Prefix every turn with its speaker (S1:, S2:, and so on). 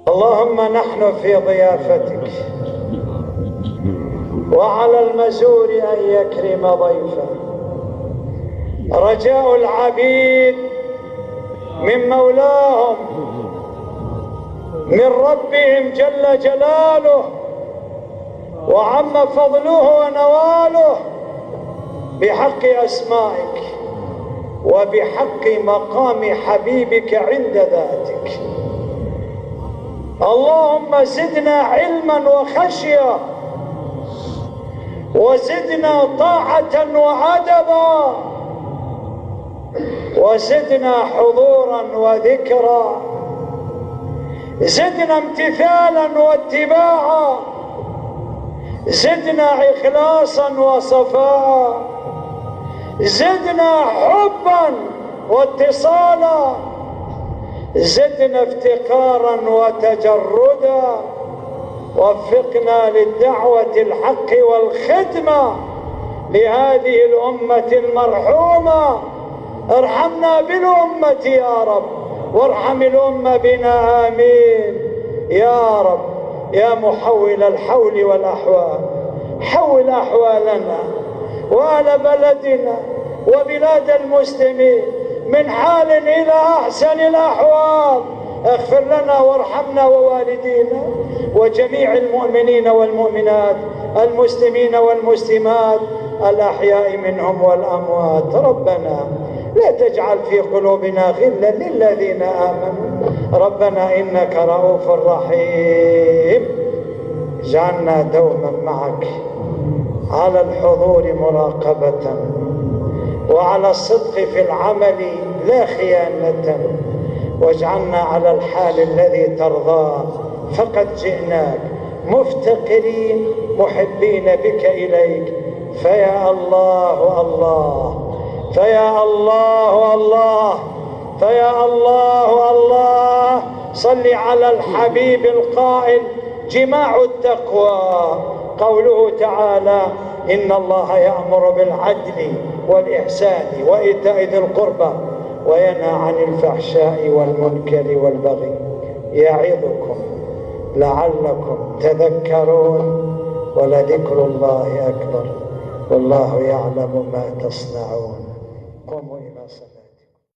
S1: اللهم نحن في ضيافتك، وعلى المزور أن يكرم ضيفه. رجاء العبيد من مولاهم، من ربهم جل جلاله، وعم فضله ونواله، بحق أسمائك وبحق مقام حبيبك عند ذاتك. اللهم زدنا علما وخشية، وزدنا طاعة وأدبا، وزدنا حضورا وذكرا، زدنا امتثالا واتباعا، زدنا إخلاصا وصفاء، زدنا حبا واتصالا، زدنا افتقارا وتجردا. وفقنا للدعوة الحق والخدمة لهذه الأمة المرحومة. ارحمنا بالأمة يا رب، وارحم الأمة بنا، آمين يا رب. يا محول الحول والأحوال، حول أحوالنا وأهل بلدنا وبلاد المسلمين من حال إلى أحسن الأحوال. اغفر لنا وارحمنا ووالدينا وجميع المؤمنين والمؤمنات، المسلمين والمسلمات، الأحياء منهم والأموات. ربنا لا تجعل في قلوبنا غلا للذين آمنوا، ربنا إنك رؤوف رحيم. اجعلنا دوما معك على الحضور مراقبة، وعلى الصدق في العمل لا خيانة، واجعلنا على الحال الذي ترضاه، فقد جئناك مفتقرين محبين بك إليك. فيا الله الله، فيا الله الله، فيا الله الله، صل على الحبيب القائل جماع التقوى، قوله تعالى: إن الله يأمر بالعدل والإحسان وإيتاء ذي القربى وينهى عن الفحشاء والمنكر والبغي يعظكم لعلكم تذكرون. ولذكر الله أكبر، والله يعلم ما تصنعون.